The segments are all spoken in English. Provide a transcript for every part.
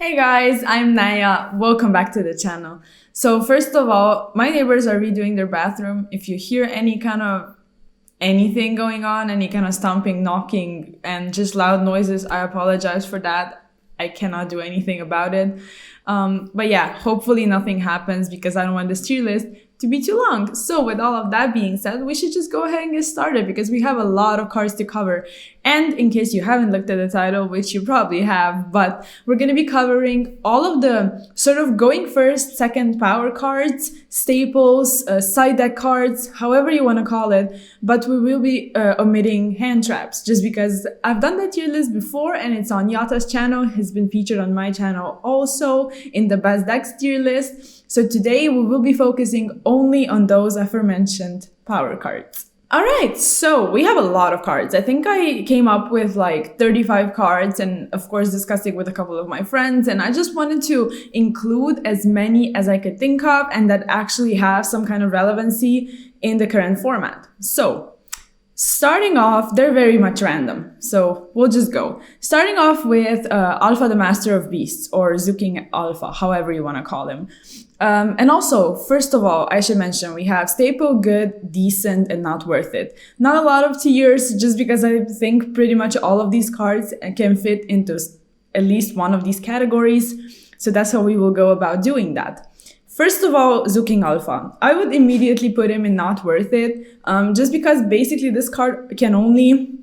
Hey guys, I'm Naya. Welcome back to the channel. So first of all, my neighbors are redoing their bathroom. If you hear any kind of anything going on, any kind of stomping, knocking, and just loud noises, I apologize for that. I cannot do anything about it. But yeah, hopefully nothing happens because I don't want this tier list to be too long. So with all of that being said, we should just go ahead and get started because we have a lot of cards to cover. And in case you haven't looked at the title, which you probably have, but we're going to be covering all of the sort of going first, second power cards, staples, side deck cards, however you want to call it. But we will be omitting hand traps just because I've done that tier list before and it's on Yata's channel. It's been featured on my channel also in the best decks tier list. So today we will be focusing only on those aforementioned power cards. All right, so we have a lot of cards. I think I came up with like 35 cards and of course discussing with a couple of my friends, and I just wanted to include as many as I could think of and that actually have some kind of relevancy in the current format. So starting off, they're very much random, so we'll just go. Starting off with Alpha the Master of Beasts, or Zuking Alpha, however you want to call him. And also, first of all, I should mention we have staple, good, decent, and not worth it. Not a lot of tiers, just because I think pretty much all of these cards can fit into at least one of these categories. So that's how we will go about doing that. First of all, Zuking Alpha. I would immediately put him in not worth it, just because basically this card can only,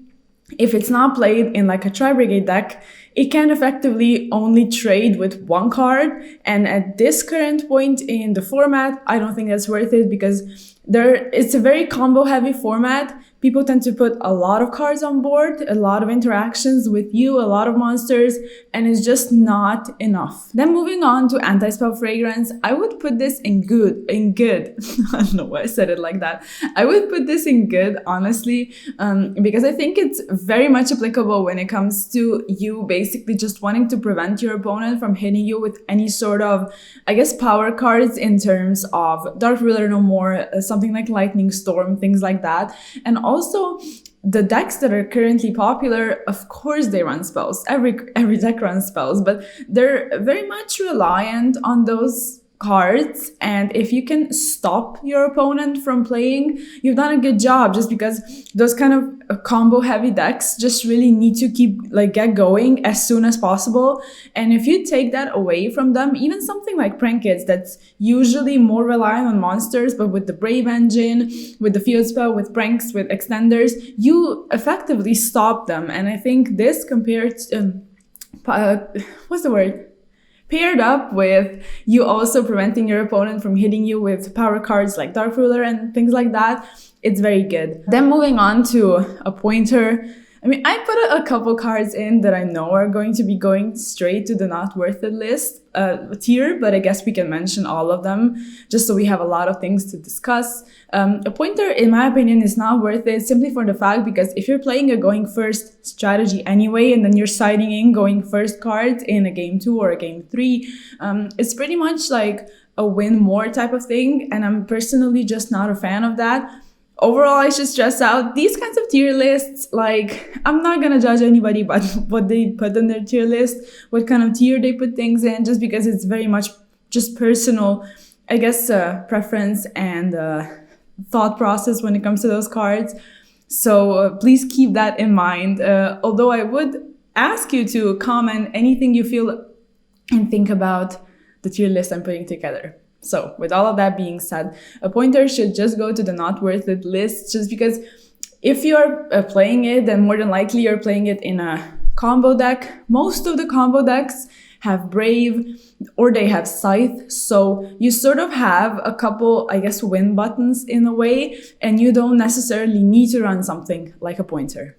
if it's not played in like a Tri-Brigade deck, it can effectively only trade with one card. And at this current point in the format, I don't think that's worth it because it's a very combo heavy format. People tend to put a lot of cards on board, a lot of interactions with you, a lot of monsters, and it's just not enough. Then moving on to Anti-Spell Fragrance, I would put this in good. I don't know why I said it like that. I would put this in good, honestly, because I think it's very much applicable when it comes to you basically just wanting to prevent your opponent from hitting you with any sort of, I guess, power cards in terms of Dark Ruler No More, something like Lightning Storm, things like that. And also, the decks that are currently popular, of course they run spells. Every deck runs spells, but they're very much reliant on those cards. And if you can stop your opponent from playing, you've done a good job, just because those kind of combo heavy decks just really need to get going as soon as possible. And if you take that away from them, even something like Prank Kids that's usually more reliant on monsters, but with the Brave Engine, with the Field Spell, with Pranks, with Extenders, you effectively stop them. And I think this compared to, paired up with you also preventing your opponent from hitting you with power cards like Dark Ruler and things like that, it's very good. Then moving on to a pointer. I mean, I put a couple cards in that I know are going to be going straight to the not worth it list tier, but I guess we can mention all of them just so we have a lot of things to discuss. A pointer, in my opinion, is not worth it simply for the fact because if you're playing a going first strategy anyway, and then you're siding in going first cards in a game 2 or a game 3, it's pretty much like a win more type of thing, and I'm personally just not a fan of that. Overall, I should stress out these kinds of tier lists, like, I'm not gonna judge anybody but what they put in their tier list, what kind of tier they put things in, just because it's very much just personal, I guess, preference and thought process when it comes to those cards. So please keep that in mind. Although I would ask you to comment anything you feel and think about the tier list I'm putting together. So with all of that being said, a pointer should just go to the not worth it list, just because if you're playing it, then more than likely you're playing it in a combo deck. Most of the combo decks have Brave or they have Scythe, so you sort of have a couple, I guess, win buttons in a way, and you don't necessarily need to run something like a pointer.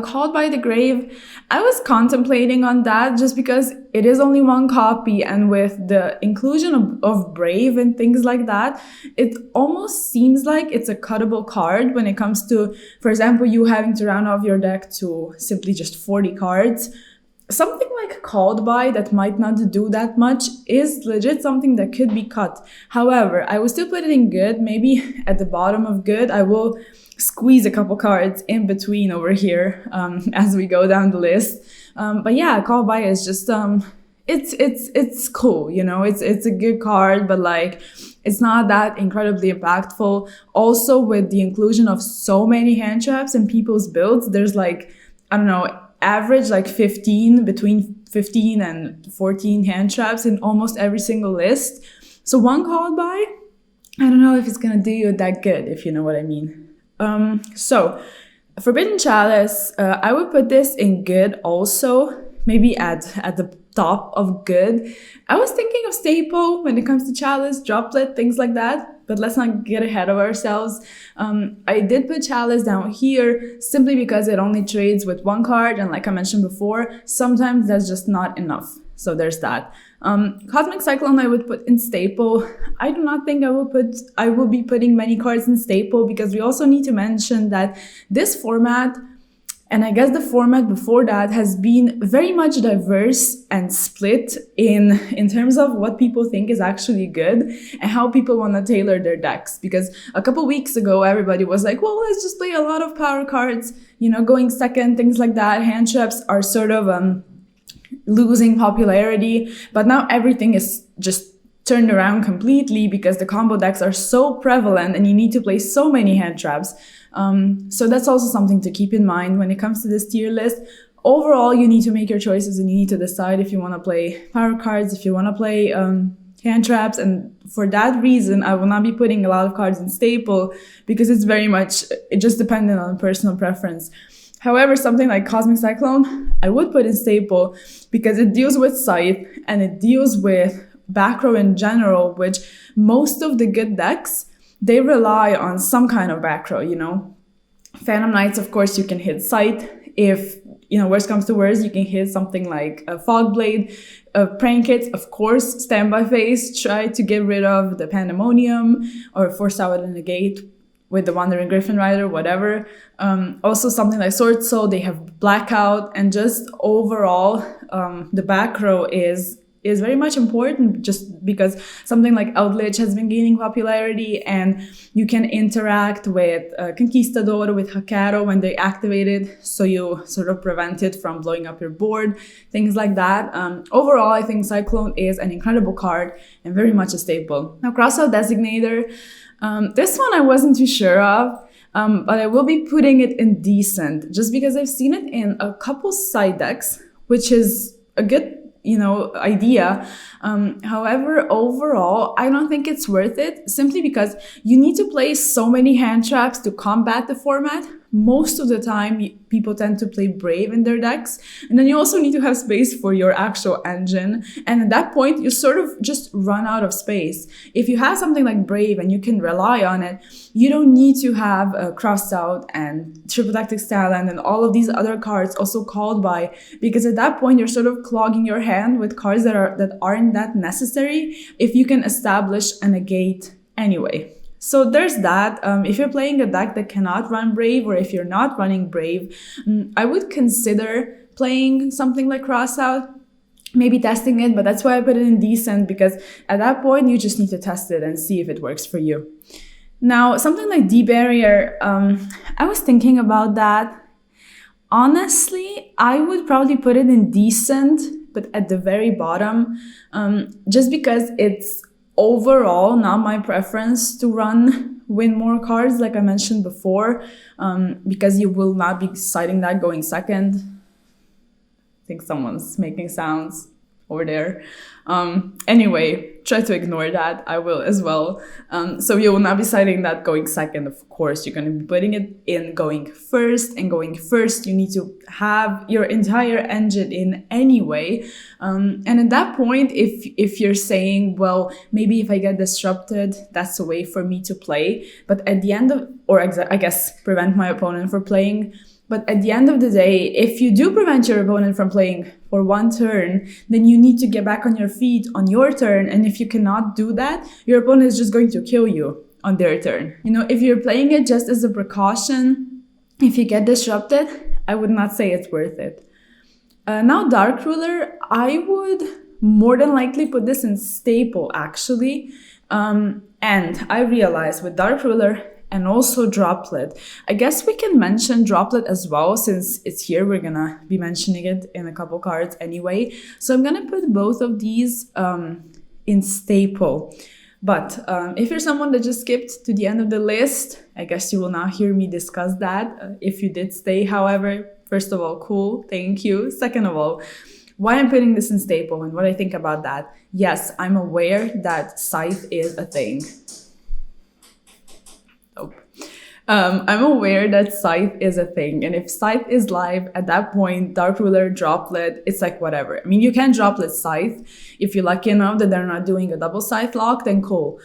Called by the Grave, I was contemplating on that just because it is only one copy, and with the inclusion of Brave and things like that, it almost seems like it's a cuttable card when it comes to, for example, you having to round off your deck to simply just 40 cards. Something like Called By that might not do that much is legit something that could be cut. However, I will still put it in good. Maybe at the bottom of good, I will squeeze a couple cards in between over here as we go down the list. But yeah, Called By is just it's cool, you know, it's a good card, but like it's not that incredibly impactful. Also, with the inclusion of so many hand traps in people's builds, there's like, I don't know, average like 15, between 15 and 14 hand traps in almost every single list. So one called by, I don't know if it's gonna do you that good, if you know what I mean. So Forbidden Chalice, I would put this in good also, maybe at the top of good. I was thinking of staple when it comes to chalice, droplet, things like that, but let's not get ahead of ourselves. I did put chalice down here simply because it only trades with one card, and like I mentioned before, sometimes that's just not enough. So there's that. Cosmic Cyclone I would put in staple. I do not think I will be putting many cards in staple, because we also need to mention that this format, and I guess the format before that, has been very much diverse and split in terms of what people think is actually good and how people want to tailor their decks. Because a couple weeks ago, everybody was like, well, let's just play a lot of power cards, you know, going second, things like that. Hand traps are sort of losing popularity, but now everything is just turned around completely because the combo decks are so prevalent and you need to play so many hand traps. So that's also something to keep in mind when it comes to this tier list. Overall, you need to make your choices and you need to decide if you want to play power cards, if you want to play hand traps. And for that reason, I will not be putting a lot of cards in staple, because it's very much, it just dependent on personal preference. However, something like Cosmic Cyclone, I would put in staple because it deals with Scythe and it deals with back row in general, which most of the good decks, they rely on some kind of back row, you know. Phantom Knights, of course, you can hit Scythe. If, you know, worst comes to worst, you can hit something like a Fog Blade. Prank Hits, of course, Standby Phase, try to get rid of the Pandemonium or force out a negate with the Wandering Griffin Rider, whatever. Also something like Sword Soul, they have Blackout, and just overall, the back row is very much important, just because something like Outlich has been gaining popularity, and you can interact with Conquistador, with Hakaro when they activate it, so you sort of prevent it from blowing up your board, things like that. Overall, I think Cyclone is an incredible card and very much a staple. Now, Crossout Designator, this one I wasn't too sure of, but I will be putting it in decent, just because I've seen it in a couple side decks, which is a good, you know, idea. However, overall, I don't think it's worth it, simply because you need to play so many hand traps to combat the format. Most of the time, people tend to play Brave in their decks, and then you also need to have space for your actual engine, and at that point, you sort of just run out of space. If you have something like Brave and you can rely on it, you don't need to have Crossed Out and Triple Tactic Styland and all of these other cards also called by, because at that point, you're sort of clogging your hand with cards that aren't that necessary if you can establish a negate anyway. So there's that. If you're playing a deck that cannot run Brave, or if you're not running Brave, I would consider playing something like Crossout, maybe testing it, but that's why I put it in decent, because at that point you just need to test it and see if it works for you. Now, something like D-Barrier, I was thinking about that. Honestly, I would probably put it in decent, but at the very bottom, just because it's overall not my preference to win more cards, like I mentioned before, because you will not be deciding that going second. I think someone's making sounds over there. Anyway, try to ignore that. I will as well. So you will not be citing that going second, of course. You're going to be putting it in going first, and going first, you need to have your entire engine in anyway. And at that point, if you're saying, well, maybe if I get disrupted, that's a way for me to play. But at the end of, I guess, prevent my opponent from playing. But at the end of the day, if you do prevent your opponent from playing for one turn, then you need to get back on your feet on your turn. And if you cannot do that, your opponent is just going to kill you on their turn. You know, if you're playing it just as a precaution, if you get disrupted, I would not say it's worth it. Now, Dark Ruler, I would more than likely put this in staple, actually. And I realized with Dark Ruler, and also Droplet. I guess we can mention Droplet as well since it's here. We're gonna be mentioning it in a couple cards anyway. So I'm gonna put both of these in staple. But if you're someone that just skipped to the end of the list, I guess you will now hear me discuss that. If you did stay, however, first of all, cool, thank you. Second of all, why I'm putting this in staple and what I think about that. Yes, I'm aware that Scythe is a thing. I'm aware that Scythe is a thing, and if Scythe is live, at that point, Dark Ruler, Droplet, it's like whatever. I mean, you can Droplet Scythe. If you're lucky enough that they're not doing a double Scythe lock, then cool.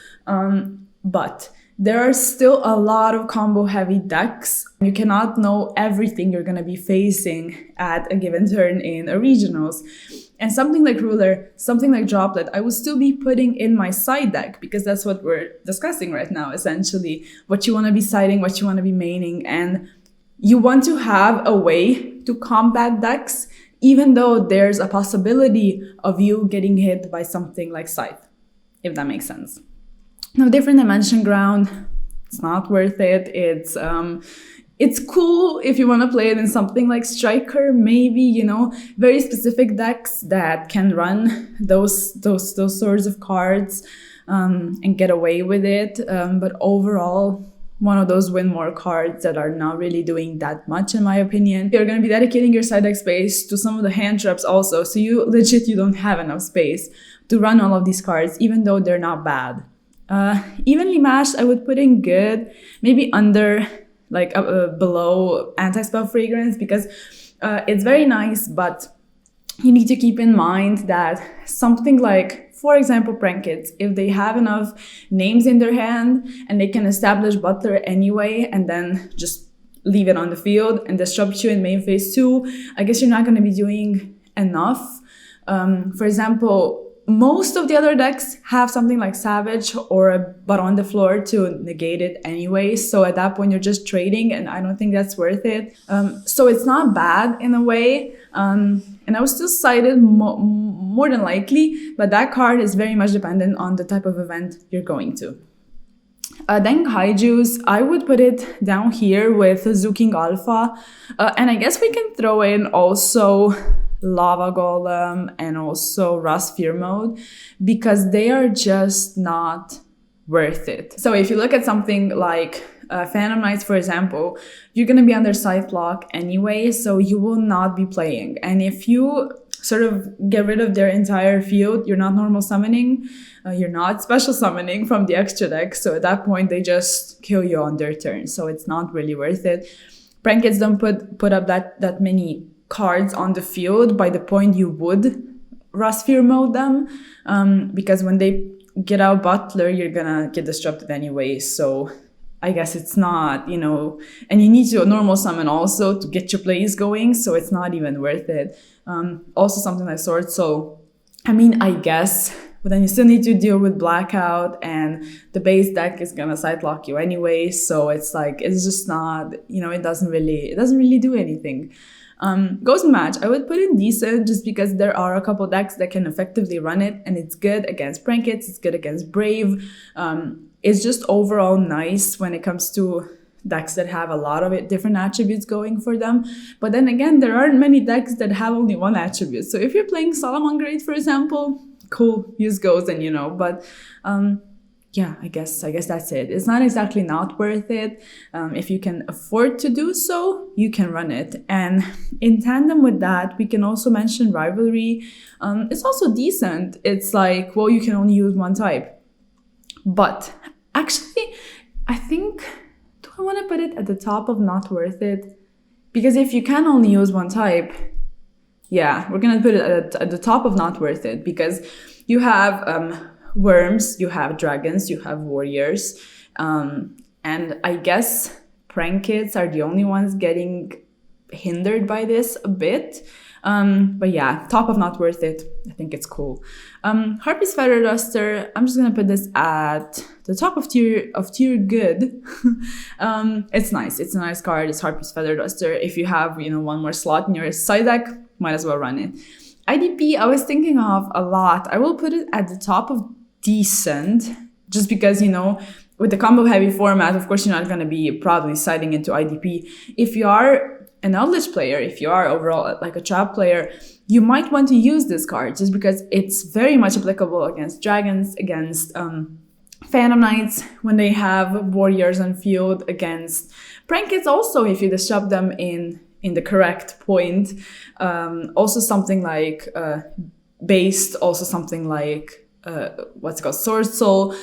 But there are still a lot of combo heavy decks. You cannot know everything you're gonna be facing at a given turn in a regionals. And something like Ruler, something like Droplet, I will still be putting in my side deck because that's what we're discussing right now, essentially. What you want to be siding, what you want to be maining. And you want to have a way to combat decks, even though there's a possibility of you getting hit by something like Scythe, if that makes sense. Now, different dimension ground, it's not worth it. It's cool if you want to play it in something like Striker, maybe, very specific decks that can run those sorts of cards and get away with it. But overall, one of those win more cards that are not really doing that much, in my opinion. You're going to be dedicating your side deck space to some of the hand traps also. So you don't have enough space to run all of these cards, even though they're not bad. Evenly matched, I would put in good, maybe under, like below Anti-Spell Fragrance, because it's very nice, but you need to keep in mind that something like, for example, Prankits, if they have enough names in their hand and they can establish Butler anyway and then just leave it on the field and disrupt you in main phase 2, I guess you're not going to be doing enough. For example, most of the other decks have something like Savage or a Butt on the Floor to negate it anyway. So at that point, you're just trading, and I don't think that's worth it. So it's not bad in a way. And I was still cited more than likely, but that card is very much dependent on the type of event you're going to. Then Kaijus, I would put it down here with Zuking Alpha. And I guess we can throw in also Lava Golem and also Rust Fear Mode, because they are just not worth it. So if you look at something like Phantom Knights, for example, you're going to be under Scythe Lock anyway, so you will not be playing. And if you sort of get rid of their entire field, you're not normal summoning, you're not special summoning from the extra deck, so at that point they just kill you on their turn, so it's not really worth it. Prankits don't put up that many cards on the field by the point you would Rust Fear Mode them, because when they get out Butler, you're gonna get disrupted anyway, so I guess it's not, and you need to normal summon also to get your plays going, so it's not even worth it. Also something like Sword Soul, I mean, I guess, but then you still need to deal with Blackout, and the base deck is gonna side lock you anyway, so it's like, it's just not, it doesn't really do anything. Ghost Match, I would put in decent just because there are a couple decks that can effectively run it, and it's good against Prankits, it's good against Brave. It's just overall nice when it comes to decks that have a lot of different attributes going for them. But then again, there aren't many decks that have only one attribute. So if you're playing Solomon Grade, for example, cool, use Ghost and but yeah, I guess that's it. It's not exactly not worth it. If you can afford to do so, you can run it. And in tandem with that, we can also mention Rivalry. It's also decent. It's like, well, you can only use one type. But actually, I think, do I want to put it at the top of not worth it? Because if you can only use one type, yeah, we're going to put it at the top of not worth it, because you have worms, you have dragons, you have warriors, and I guess Prankits are the only ones getting hindered by this a bit. But yeah, top of not worth it. I think it's cool. Harpy's Feather Duster, I'm just gonna put this at the top of tier good. It's nice. It's a nice card. It's Harpy's Feather Duster. If you have, one more slot in your side deck, might as well run it. IDP, I was thinking of a lot. I will put it at the top of decent, just because, with the combo heavy format, of course, you're not going to be probably siding into IDP. If you are an Eldritch player, if you are overall like a trap player, you might want to use this card just because it's very much applicable against dragons, against Phantom Knights when they have warriors on field, against Prankets also if you disrupt them in the correct point. Also something like Based, also something like what's it called, Sword Soul.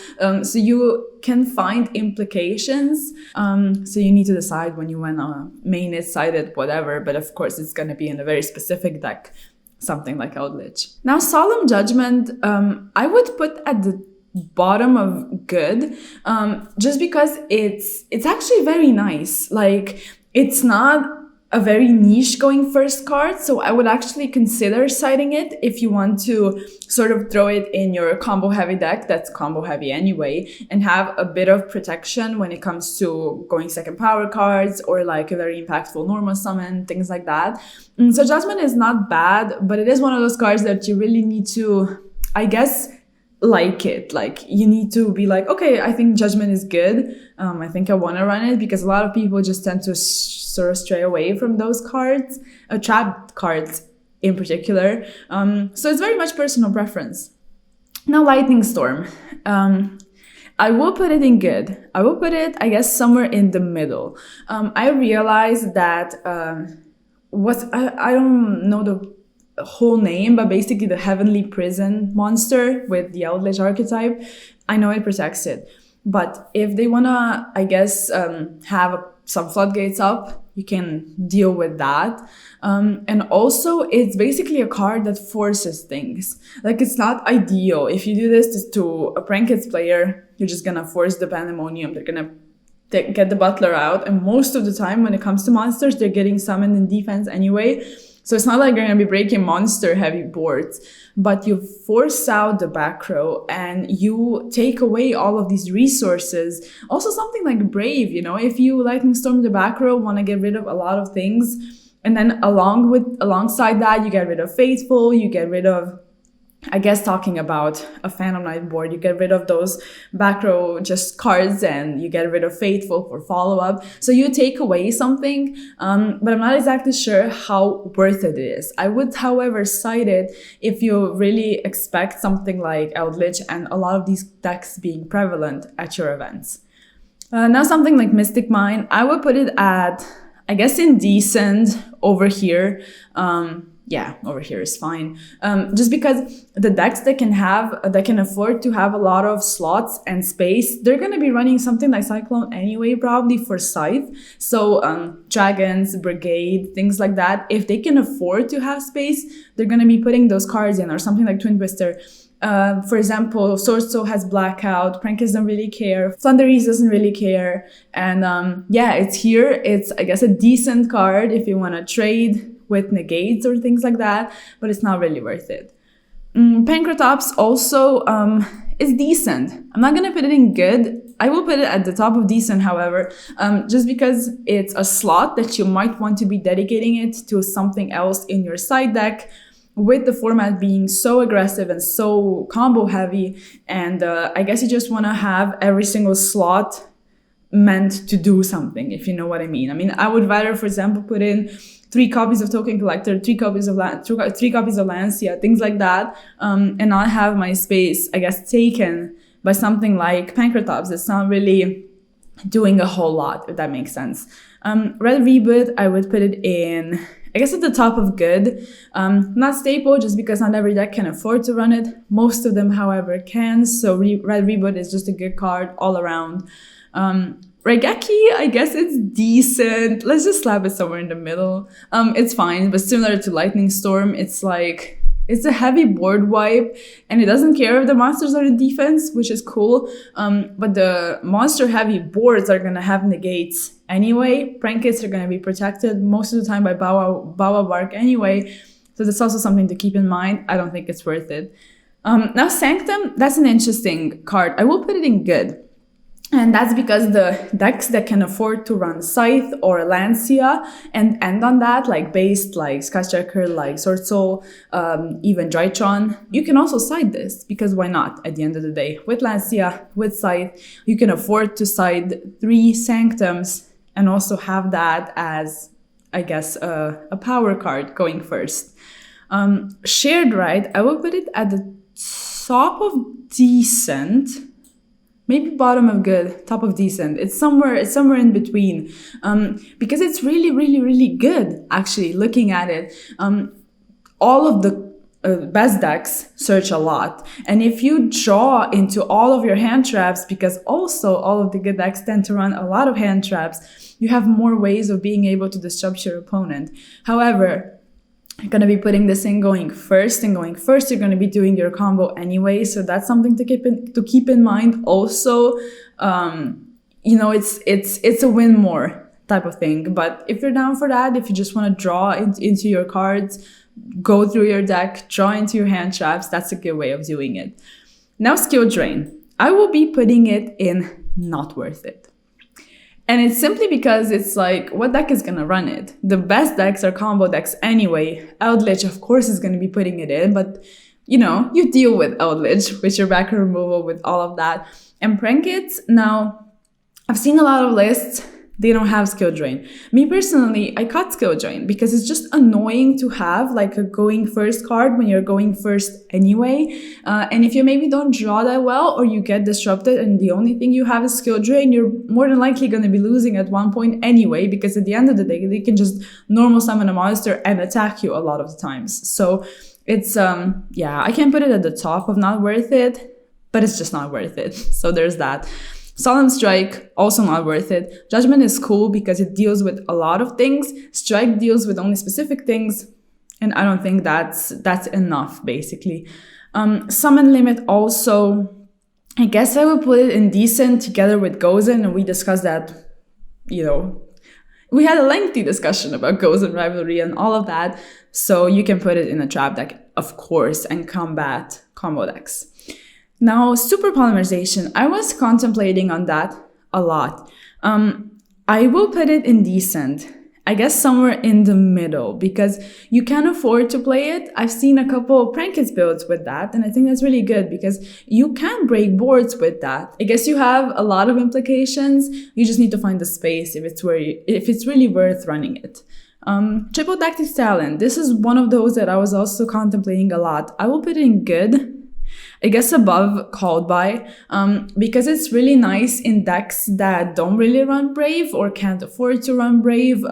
So you can find implications. So you need to decide when you want to main it, side it, whatever. But of course, it's going to be in a very specific deck, something like Eldritch. Now, Solemn Judgment, I would put at the bottom of good, just because it's actually very nice. Like, it's not a very niche going first card, so I would actually consider siding it if you want to sort of throw it in your combo heavy deck that's combo heavy anyway, and have a bit of protection when it comes to going second power cards or like a very impactful normal summon, things like that. So Judgment is not bad, but it is one of those cards that you really need to, I guess, like it. Like, you need to be like, okay, I think Judgment is good. I think I want to run it, because a lot of people just tend to sort of stray away from those cards, trap cards in particular. So it's very much personal preference. Now, Lightning Storm. I will put it in good. I will put it, I guess, somewhere in the middle. I realized that I don't know the whole name, but basically the Heavenly Prison monster with the Eldritch archetype, I know it protects it. But if they want to, I guess, have some floodgates up, you can deal with that. And also, it's basically a card that forces things. Like, it's not ideal. If you do this to a Prankets player, you're just going to force the Pandemonium. They're going to get the Butler out. And most of the time, when it comes to monsters, they're getting summoned in defense anyway. So it's not like you're going to be breaking monster heavy boards, but you force out the back row and you take away all of these resources. Also something like Brave, you know, if you Lightning Storm the back row, want to get rid of a lot of things. And then alongside that, you get rid of Faithful, you get rid of, I guess, talking about a Phantom Knight board, you get rid of those back row just cards and you get rid of Faithful for follow-up. So you take away something, but I'm not exactly sure how worth it is. I would, however, cite it if you really expect something like Eldritch and a lot of these decks being prevalent at your events. Now something like Mystic Mine, I would put it at, I guess, indecent over here. Yeah, over here is fine. Just because the decks that can afford to have a lot of slots and space, they're going to be running something like Cyclone anyway, probably for Scythe. So Dragons, Brigade, things like that, if they can afford to have space, they're going to be putting those cards in, or something like Twin Twister. For example, Sword Soul has Blackout, Prankers don't really care, Thunderease doesn't really care, and yeah, it's here. It's, I guess, a decent card if you want to trade with negates or things like that, but it's not really worth it. Pancratops also is decent. I'm not gonna put it in good. I will put it at the top of decent, however, just because it's a slot that you might want to be dedicating it to something else in your side deck, with the format being so aggressive and so combo heavy, and I guess you just want to have every single slot meant to do something, if you know what I mean. I mean, I would rather, for example, put in 3 copies of Token Collector, 3 copies of Lancia, things like that, and not have my space, I guess, taken by something like Pancratops. It's not really doing a whole lot, if that makes sense. Red Reboot, I would put it in, I guess, at the top of good. Not staple, just because not every deck can afford to run it. Most of them, however, can, so Red Reboot is just a good card all around. Raigeki, I guess it's decent. Let's just slap it somewhere in the middle. It's fine, but similar to Lightning Storm, it's like, it's a heavy board wipe, and it doesn't care if the monsters are in defense, which is cool. But the monster-heavy boards are gonna have negates anyway. Prankets are gonna be protected most of the time by Bawa Bark anyway, so that's also something to keep in mind. I don't think it's worth it. Now Sanctum, that's an interesting card. I will put it in good. And that's because the decks that can afford to run Scythe or Lancia and end on that, like Based, like Skystriker, like Sword Soul, even Drytron, you can also side this, because why not? At the end of the day, with Lancia, with Scythe, you can afford to side 3 Sanctums and also have that as, I guess, a power card going first. Shared Ride, I will put it at the top of decent. Maybe bottom of good, top of decent. It's somewhere in between, because it's really, really, really good. Actually, looking at it, all of the best decks search a lot, and if you draw into all of your hand traps, because also all of the good decks tend to run a lot of hand traps, you have more ways of being able to disrupt your opponent. However, you're going to be putting this in going first, and going first you're going to be doing your combo anyway, so that's something to keep in mind. Also, it's a win more type of thing, but if you're down for that, if you just want to draw into your cards, go through your deck, draw into your hand traps, that's a good way of doing it. Now, skill drain, I will be putting it in not worth it. And it's simply because it's like, what deck is going to run it? The best decks are combo decks anyway. Eldritch, of course, is going to be putting it in, but you deal with Eldritch, with your backer removal, with all of that. And Prankits, now, I've seen a lot of lists, they don't have skill drain. Me personally, I cut skill drain because it's just annoying to have like a going first card when you're going first anyway. And if you maybe don't draw that well, or you get disrupted and the only thing you have is skill drain, you're more than likely going to be losing at one point anyway, because at the end of the day, they can just normal summon a monster and attack you a lot of the times. So it's, I can't put it at the top of not worth it, but it's just not worth it. So there's that. Solemn Strike, also not worth it. Judgment is cool because it deals with a lot of things. Strike deals with only specific things, and I don't think that's enough, basically. Summon Limit also, I guess I would put it in decent together with Gozen, and we discussed that, we had a lengthy discussion about Gozen Rivalry and all of that, so you can put it in a trap deck, of course, and combat combo decks. Now, super polymerization, I was contemplating on that a lot. I will put it in decent, I guess somewhere in the middle, because you can afford to play it. I've seen a couple of Prankits builds with that, and I think that's really good because you can break boards with that. I guess you have a lot of implications. You just need to find the space if it's really worth running it. Triple Tactics Talent, this is one of those that I was also contemplating a lot. I will put it in good, I guess above Called By, because it's really nice in decks that don't really run Brave or can't afford to run Brave,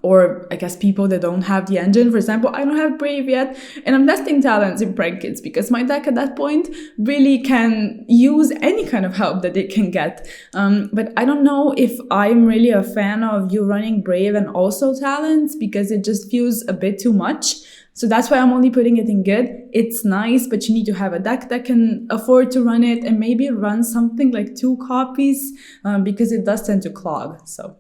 or I guess people that don't have the engine. For example, I don't have Brave yet, and I'm testing talents in Prankits because my deck at that point really can use any kind of help that it can get. But I don't know if I'm really a fan of you running Brave and also talents, because it just feels a bit too much. So that's why I'm only putting it in good. It's nice, but you need to have a deck that can afford to run it, and maybe run something like 2 copies, because it does tend to clog. So,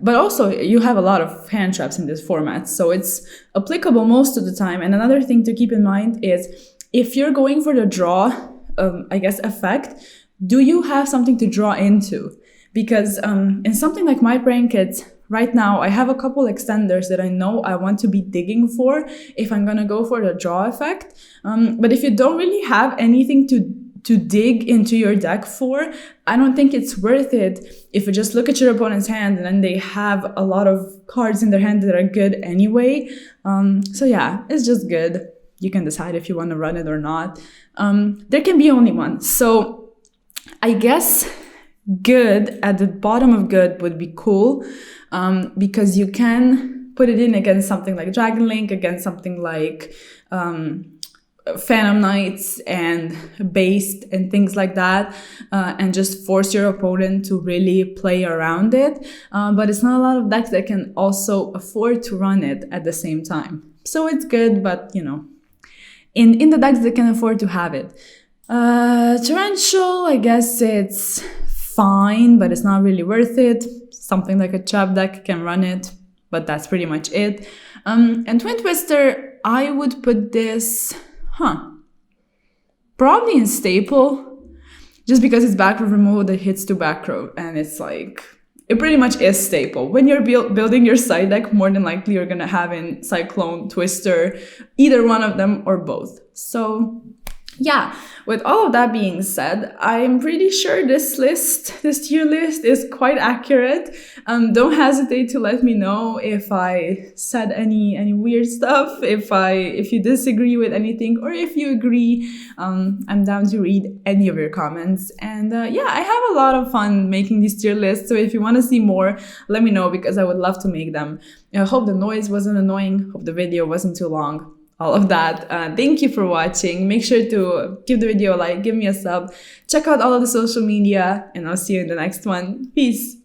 but also you have a lot of hand traps in this format, so it's applicable most of the time. And another thing to keep in mind is if you're going for the draw, effect, do you have something to draw into? Because in something like my Prankits, right now, I have a couple extenders that I know I want to be digging for if I'm going to go for the draw effect. But if you don't really have anything to dig into your deck for, I don't think it's worth it if you just look at your opponent's hand and then they have a lot of cards in their hand that are good anyway. So yeah, it's just good. You can decide if you want to run it or not. There can be only one. So I guess good, at the bottom of good, would be cool, because you can put it in against something like Dragon Link, against something like Phantom Knights and Based and things like that, and just force your opponent to really play around it. But it's not a lot of decks that can also afford to run it at the same time. So it's good, but in the decks that can afford to have it. Torrential, I guess it's fine, but it's not really worth it. Something like a trap deck can run it, but that's pretty much it. And Twin Twister, I would put this, probably in staple, just because it's back row removal that hits to back row, and it's like, it pretty much is staple. When you're building your side deck, more than likely you're gonna have in Cyclone, Twister, either one of them or both. So yeah, with all of that being said, I'm pretty sure this tier list is quite accurate. Don't hesitate to let me know if I said any weird stuff, if you disagree with anything, or if you agree. I'm down to read any of your comments. And yeah, I have a lot of fun making these tier lists. So if you want to see more, let me know, because I would love to make them. I hope the noise wasn't annoying. Hope the video wasn't too long. All of that. Thank you for watching. Make sure to give the video a like, give me a sub, check out all of the social media, and I'll see you in the next one. Peace.